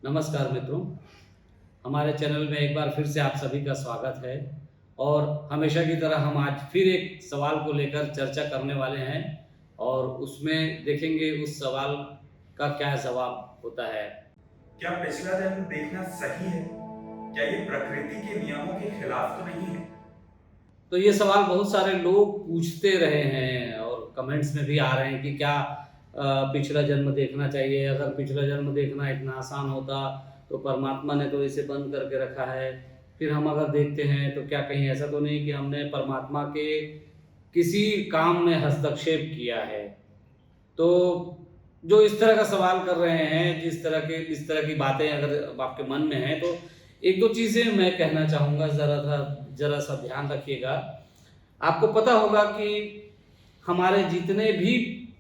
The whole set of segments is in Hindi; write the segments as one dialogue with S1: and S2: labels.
S1: नमस्कार मित्रों, हमारे चैनल में एक बार फिर से आप सभी का स्वागत है। और हमेशा की तरह हम आज फिर एक सवाल को लेकर चर्चा करने वाले हैं और उसमें देखेंगे उस सवाल का क्या जवाब होता है।
S2: क्या पिछला जन्म देखना सही है? क्या ये प्रकृति के नियमों के खिलाफ तो नहीं है?
S1: तो ये सवाल बहुत सारे लोग पूछते रहे हैं और कमेंट्स में भी आ रहे हैं कि क्या पिछला जन्म देखना चाहिए। अगर पिछला जन्म देखना इतना आसान होता तो परमात्मा ने तो इसे बंद करके रखा है। फिर हम अगर देखते हैं तो क्या कहीं ऐसा तो नहीं कि हमने परमात्मा के किसी काम में हस्तक्षेप किया है। तो जो इस तरह का सवाल कर रहे हैं, इस तरह की बातें अगर आपके मन में हैं तो एक दो चीज़ें मैं कहना चाहूँगा, ज़रा सा ध्यान रखिएगा। आपको पता होगा कि हमारे जितने भी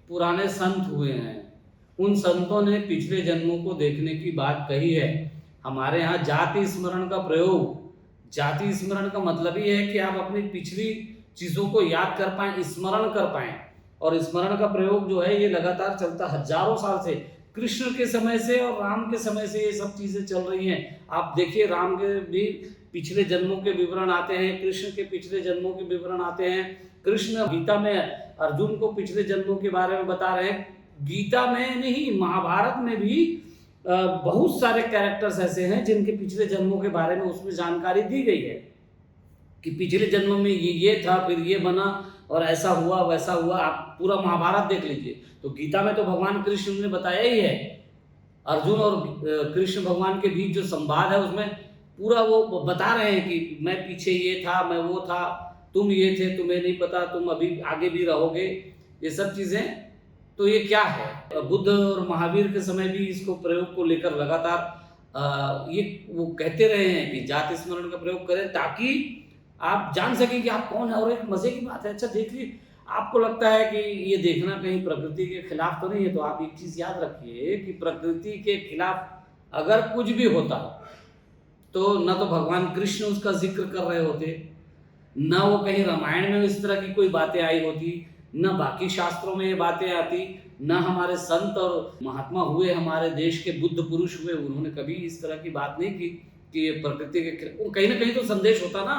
S1: पुराने संत हुए हैं, उन संतों ने पिछले जन्मों को देखने की बात कही है। हमारे यहाँ जाति स्मरण का प्रयोग, जाति स्मरण का मतलब ही है कि आप अपनी पिछली चीज़ों को याद कर पाएँ, स्मरण कर पाएँ। और स्मरण का प्रयोग जो है ये लगातार चलता हजारों साल से, कृष्ण के समय से और राम के समय से ये सब चीज़ें चल रही हैं। आप देखिए, राम के भी पिछले जन्मों के विवरण आते हैं, कृष्ण के पिछले जन्मों के विवरण आते हैं। कृष्ण गीता में अर्जुन को पिछले जन्मों के बारे में बता रहे हैं। गीता में नहीं, महाभारत में भी बहुत सारे कैरेक्टर्स ऐसे हैं जिनके पिछले जन्मों के बारे में उसमें जानकारी दी गई है कि पिछले जन्म में ये था, फिर ये बना और ऐसा हुआ वैसा हुआ। आप पूरा महाभारत देख लीजिए तो गीता में तो भगवान कृष्ण ने बताया ही है। अर्जुन और कृष्ण भगवान के बीच जो संवाद है उसमें पूरा वो बता रहे हैं कि मैं पीछे ये था, मैं वो था, तुम ये थे, तुम्हें नहीं पता, तुम अभी आगे भी रहोगे, ये सब चीज़ें। तो ये क्या है, बुद्ध और महावीर के समय भी इसको प्रयोग को लेकर लगातार ये वो कहते रहे हैं कि जाति स्मरण का प्रयोग करें ताकि आप जान सकें कि आप कौन है। और एक मजे की बात है, अच्छा देखिए, आपको लगता है कि ये देखना कहीं प्रकृति के खिलाफ तो नहीं है, तो आप एक चीज याद रखिए कि प्रकृति के खिलाफ अगर कुछ भी होता तो न तो भगवान कृष्ण उसका जिक्र कर रहे होते, न वो कहीं रामायण में इस तरह की कोई बातें आई होती, न बाकी शास्त्रों में ये बातें आती, न हमारे संत और महात्मा हुए, हमारे देश के बुद्ध पुरुष हुए, उन्होंने कभी इस तरह की बात नहीं की कि ये प्रकृति के कहीं ना कहीं तो संदेश होता ना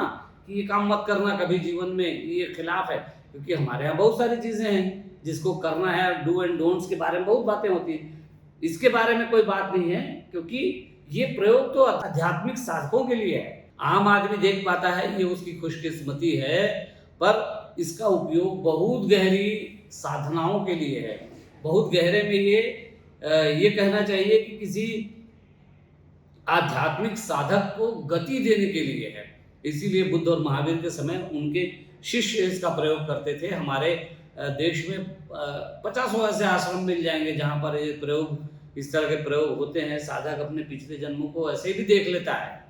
S1: कि ये काम मत करना कभी जीवन में, ये खिलाफ है। क्योंकि हमारे यहाँ बहुत सारी चीज़ें हैं जिसको करना है, डू एंड डोंट्स के बारे में बहुत बातें होती हैं, इसके बारे में कोई बात नहीं है। क्योंकि ये प्रयोग तो आध्यात्मिक साधकों के लिए है, आम आदमी देख पाता है, ये उसकी खुशकिस्मती है। पर इसका उपयोग बहुत गहरी साधनाओं के लिए है, बहुत गहरे में ये कहना चाहिए कि किसी आध्यात्मिक साधक को गति देने के लिए है। इसीलिए बुद्ध और महावीर के समय उनके शिष्य इसका प्रयोग करते थे। हमारे देश में 50 ऐसे आश्रम मिल जाएंगे जहाँ पर ये प्रयोग, इस तरह के प्रयोग होते हैं। साधक अपने पिछले जन्मों को ऐसे भी देख लेता है,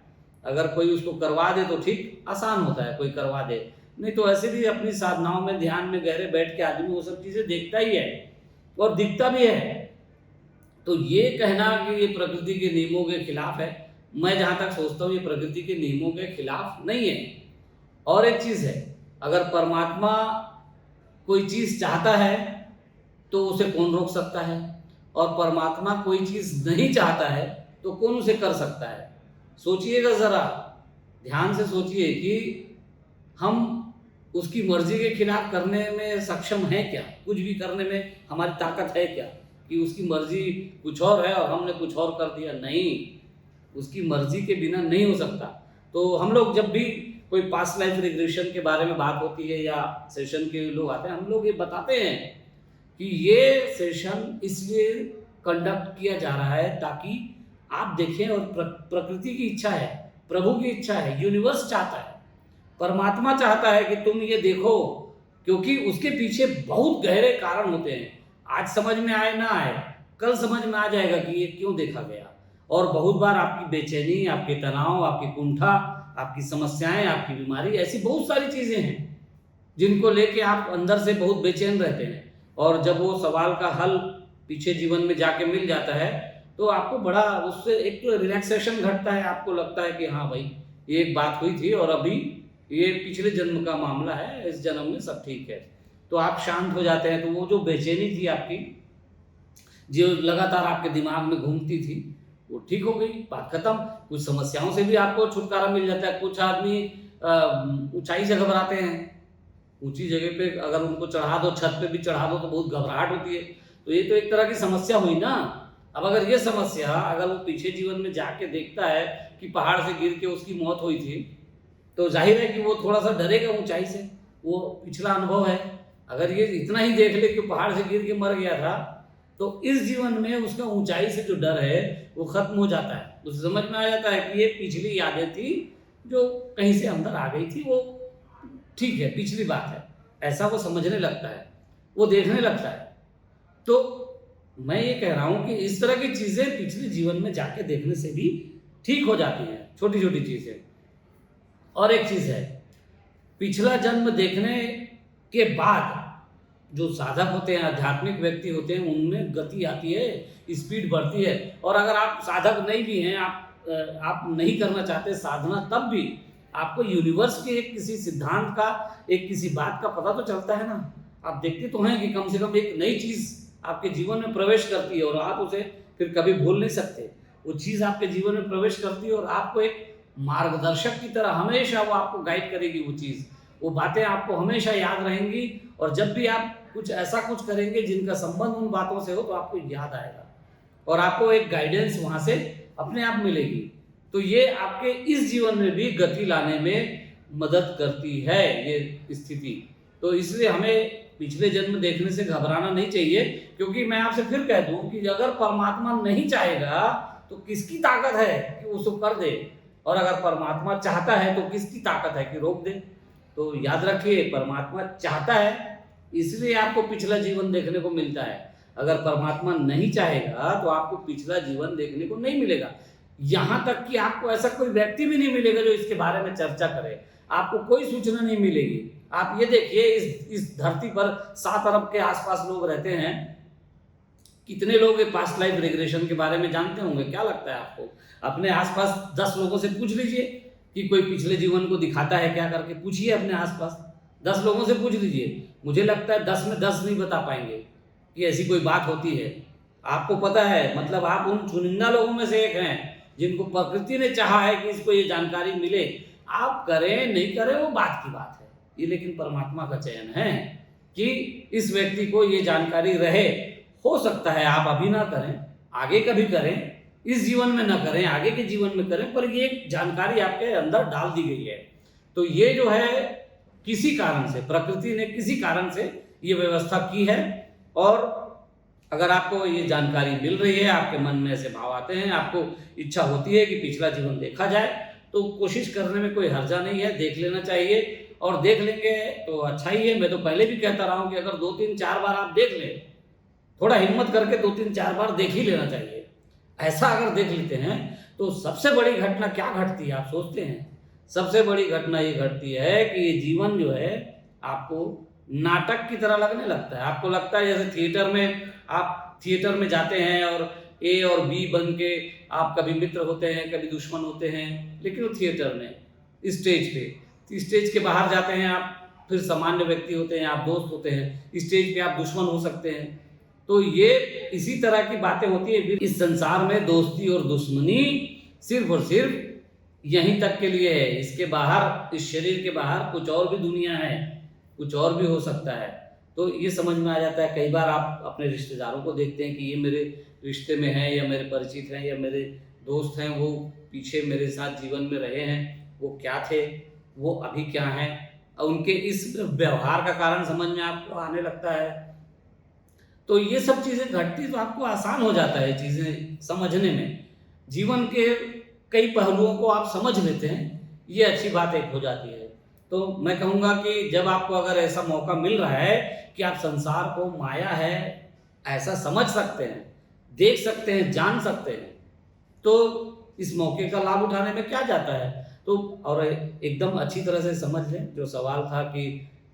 S1: अगर कोई उसको करवा दे तो ठीक, आसान होता है, कोई करवा दे, नहीं तो ऐसे भी अपनी साधनाओं में ध्यान में गहरे बैठ के आदमी वो सब चीज़ें देखता ही है और दिखता भी है। तो ये कहना कि ये प्रकृति के नियमों के खिलाफ है, मैं जहाँ तक सोचता हूँ ये प्रकृति के नियमों के खिलाफ नहीं है। और एक चीज़ है, अगर परमात्मा कोई चीज़ चाहता है तो उसे कौन रोक सकता है, और परमात्मा कोई चीज़ नहीं चाहता है तो कौन उसे कर सकता है। सोचिएगा ज़रा, ध्यान से सोचिए कि हम उसकी मर्जी के खिलाफ करने में सक्षम हैं क्या, कुछ भी करने में हमारी ताकत है क्या कि उसकी मर्जी कुछ और है और हमने कुछ और कर दिया? नहीं, उसकी मर्जी के बिना नहीं हो सकता। तो हम लोग जब भी कोई पास्ट लाइफ रिग्रेशन के बारे में बात होती है या सेशन के लोग आते हैं, हम लोग ये बताते हैं कि ये सेशन इसलिए कंडक्ट किया जा रहा है ताकि आप देखें, और प्रकृति की इच्छा है, प्रभु की इच्छा है, यूनिवर्स चाहता है, परमात्मा चाहता है कि तुम ये देखो, क्योंकि उसके पीछे बहुत गहरे कारण होते हैं। आज समझ में आए ना आए, कल समझ में आ जाएगा कि ये क्यों देखा गया। और बहुत बार आपकी बेचैनी, आपके तनाव, आपकी कुंठा, आपकी समस्याएं, आपकी बीमारी, ऐसी बहुत सारी चीज़ें हैं जिनको लेके आप अंदर से बहुत बेचैन रहते हैं। और जब वो सवाल का हल पीछे जीवन में जाके मिल जाता है तो आपको बड़ा उससे एक तो रिलैक्सेशन घटता है, आपको लगता है कि हाँ भाई ये एक बात हुई थी और अभी ये पिछले जन्म का मामला है, इस जन्म में सब ठीक है, तो आप शांत हो जाते हैं। तो वो जो बेचैनी थी आपकी, जो लगातार आपके दिमाग में घूमती थी, वो ठीक हो गई, बात खत्म। कुछ समस्याओं से भी आपको छुटकारा मिल जाता है। कुछ आदमी ऊंचाई से घबराते हैं, ऊंची जगह पे अगर उनको चढ़ा दो, छत पे भी चढ़ा दो तो बहुत घबराहट होती है। तो ये तो एक तरह की समस्या हुई ना। अब अगर ये समस्या अगर वो पीछे जीवन में जाके देखता है कि पहाड़ से गिर के उसकी मौत हुई थी, तो जाहिर है कि वो थोड़ा सा डरेगा ऊंचाई से, वो पिछला अनुभव है। अगर ये इतना ही देख ले कि पहाड़ से गिर के मर गया था, तो इस जीवन में उसका ऊंचाई से जो डर है वो खत्म हो जाता है। उसे समझ में आ जाता है कि ये पिछली यादें थी जो कहीं से अंदर आ गई थी, वो ठीक है, पिछली बात है, ऐसा वो समझने लगता है, वो देखने लगता है। तो मैं ये कह रहा हूं कि इस तरह की चीजें पिछले जीवन में जाके देखने से भी ठीक हो जाती हैं, छोटी छोटी चीजें। और एक चीज है, पिछला जन्म देखने के बाद जो साधक होते हैं, आध्यात्मिक व्यक्ति होते हैं, उनमें गति आती है, स्पीड बढ़ती है। और अगर आप साधक नहीं भी हैं, आप नहीं करना चाहते साधना, तब भी आपको यूनिवर्स के एक किसी सिद्धांत का, एक किसी बात का पता तो चलता है ना। आप देखते तो हैं कि कम से कम एक नई चीज आपके जीवन में प्रवेश करती है और आप उसे फिर कभी भूल नहीं सकते। वो चीज आपके जीवन में प्रवेश करती है और आपको एक मार्गदर्शक की तरह हमेशा वो आपको गाइड करेगी। वो चीज, वो बातें आपको हमेशा याद रहेंगी। और जब भी आप कुछ ऐसा कुछ करेंगे जिनका संबंध उन बातों से हो, तो आपको याद आएगा और आपको एक गाइडेंस वहां से अपने आप मिलेगी। तो ये आपके इस जीवन में भी गति लाने में मदद करती है ये स्थिति। तो इसलिए हमें पिछले जन्म देखने से घबराना नहीं चाहिए, क्योंकि मैं आपसे फिर कह दूं कि अगर परमात्मा नहीं चाहेगा तो किसकी ताकत है कि उसको कर दे, और अगर परमात्मा चाहता है तो किसकी ताकत है कि रोक दे। तो याद रखिए, परमात्मा चाहता है इसलिए आपको पिछला जीवन देखने को मिलता है। अगर परमात्मा नहीं चाहेगा तो आपको पिछला जीवन देखने को नहीं मिलेगा। यहां तक कि आपको ऐसा कोई व्यक्ति भी नहीं मिलेगा जो इसके बारे में चर्चा करे, आपको कोई सूचना नहीं मिलेगी। आप ये देखिए, इस धरती पर 7 अरब के आसपास लोग रहते हैं। कितने लोग पास्ट लाइफ रिग्रेशन के बारे में जानते होंगे? क्या लगता है आपको? अपने आसपास 10 लोगों से पूछ लीजिए कि कोई पिछले जीवन को दिखाता है क्या, करके पूछिए अपने आसपास। 10 लोगों से पूछ लीजिए, मुझे लगता है 10 में 10 नहीं बता पाएंगे कि ऐसी कोई बात होती है। आपको पता है, मतलब आप उन चुनिंदा लोगों में से एक हैं जिनको प्रकृति ने चाहा है कि इसको ये जानकारी मिले। आप करें नहीं करें वो बात की बात है, ये लेकिन परमात्मा का चयन है कि इस व्यक्ति को ये जानकारी रहे। हो सकता है आप अभी ना करें, आगे कभी करें, इस जीवन में ना करें, आगे के जीवन में करें, पर ये जानकारी आपके अंदर डाल दी गई है। तो ये जो है किसी कारण से, प्रकृति ने किसी कारण से ये व्यवस्था की है। और अगर आपको ये जानकारी मिल रही है, आपके मन में ऐसे भाव आते हैं, आपको इच्छा होती है कि पिछला जीवन देखा जाए, तो कोशिश करने में कोई हर्जा नहीं है, देख लेना चाहिए। और देख लेंगे तो अच्छा ही है। मैं तो पहले भी कहता रहा हूं कि अगर 2-3-4 बार आप देख लें, थोड़ा हिम्मत करके 2-3-4 बार देख ही लेना चाहिए। ऐसा अगर देख लेते हैं तो सबसे बड़ी घटना क्या घटती है आप सोचते हैं? सबसे बड़ी घटना ये घटती है कि ये जीवन जो है आपको नाटक की तरह लगने लगता है। आपको लगता है जैसे थिएटर में, आप थिएटर में जाते हैं और ए और बी बन के आप कभी मित्र होते हैं, कभी दुश्मन होते हैं, लेकिन वो थिएटर में, स्टेज पे। स्टेज के बाहर जाते हैं आप, फिर सामान्य व्यक्ति होते हैं, आप दोस्त होते हैं। स्टेज पे आप दुश्मन हो सकते हैं। तो ये इसी तरह की बातें होती है। फिर इस संसार में दोस्ती और दुश्मनी सिर्फ और सिर्फ यहीं तक के लिए है। इसके बाहर, इस शरीर के बाहर कुछ और भी दुनिया है, कुछ और भी हो सकता है। तो ये समझ में आ जाता है। कई बार आप अपने रिश्तेदारों को देखते हैं कि ये मेरे रिश्ते में हैं, या मेरे परिचित हैं, या मेरे दोस्त हैं, वो पीछे मेरे साथ जीवन में रहे हैं, वो क्या थे, वो अभी क्या हैं। उनके इस व्यवहार का कारण समझ में आपको आने लगता है। तो ये सब चीज़ें घटती तो आपको आसान हो जाता है चीज़ें समझने में। जीवन के कई पहलुओं को आप समझ लेते हैं, ये अच्छी बात एक हो जाती है। तो मैं कहूँगा कि जब आपको अगर ऐसा मौका मिल रहा है कि आप संसार को माया है ऐसा समझ सकते हैं, देख सकते हैं, जान सकते हैं, तो इस मौके का लाभ उठाने में क्या जाता है। तो और एकदम अच्छी तरह से समझ लें, जो सवाल था कि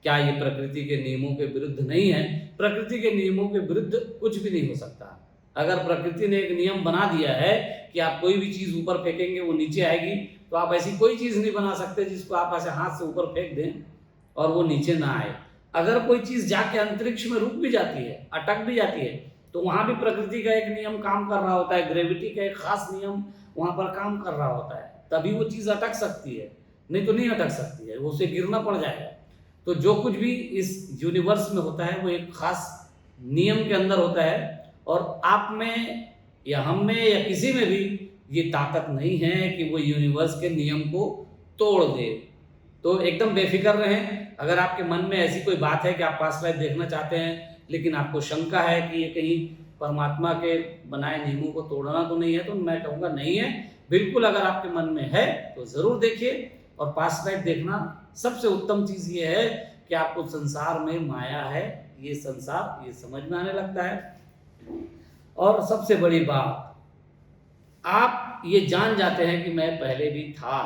S1: क्या ये प्रकृति के नियमों के विरुद्ध नहीं है। प्रकृति के नियमों के विरुद्ध कुछ भी नहीं हो सकता। अगर प्रकृति ने एक नियम बना दिया है कि आप कोई भी चीज़ ऊपर फेंकेंगे वो नीचे आएगी, तो आप ऐसी कोई चीज़ नहीं बना सकते जिसको आप ऐसे हाथ से ऊपर फेंक दें और वो नीचे ना आए। अगर कोई चीज़ जाके अंतरिक्ष में रुक भी जाती है, अटक भी जाती है, तो वहाँ भी प्रकृति का एक नियम काम कर रहा होता है, ग्रेविटी का एक खास नियम वहाँ पर काम कर रहा होता है, तभी वो चीज़ अटक सकती है, नहीं तो नहीं अटक सकती है, वो उसे गिरना पड़ जाएगा। तो जो कुछ भी इस यूनिवर्स में होता है वो एक खास नियम के अंदर होता है, और आप में या हम में या किसी में भी ये ताकत नहीं है कि वो यूनिवर्स के नियम को तोड़ दे। तो एकदम बेफिक्र रहें। अगर आपके मन में ऐसी कोई बात है कि आप पास्ट लाइफ देखना चाहते हैं, लेकिन आपको शंका है कि ये कहीं परमात्मा के बनाए नियमों को तोड़ना तो नहीं है, तो मैं कहूँगा नहीं है, बिल्कुल। अगर आपके मन में है तो ज़रूर देखिए। और पास्ट लाइफ देखना सबसे उत्तम चीज़ ये है कि आपको संसार में माया है, ये संसार, ये समझ में आने लगता है। और सबसे बड़ी बात, आप ये जान जाते हैं कि मैं पहले भी था,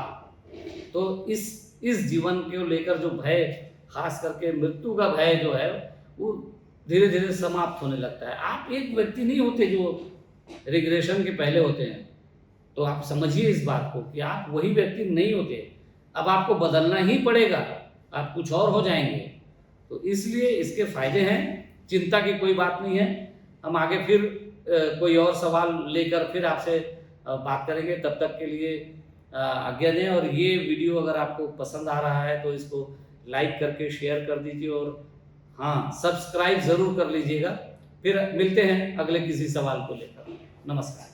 S1: तो इस जीवन को लेकर जो भय, खास करके मृत्यु का भय जो है, वो धीरे धीरे समाप्त होने लगता है। आप एक व्यक्ति नहीं होते जो रिग्रेशन के पहले होते हैं, तो आप समझिए इस बात को कि आप वही व्यक्ति नहीं होते। अब आपको बदलना ही पड़ेगा, आप कुछ और हो जाएंगे। तो इसलिए इसके फायदे हैं, चिंता की कोई बात नहीं है। हम आगे फिर कोई और सवाल लेकर फिर आपसे बात करेंगे। तब तक के लिए आज्ञा दें। और ये वीडियो अगर आपको पसंद आ रहा है तो इसको लाइक करके शेयर कर दीजिए, और हाँ, सब्सक्राइब ज़रूर कर लीजिएगा। फिर मिलते हैं अगले किसी सवाल को लेकर। नमस्कार।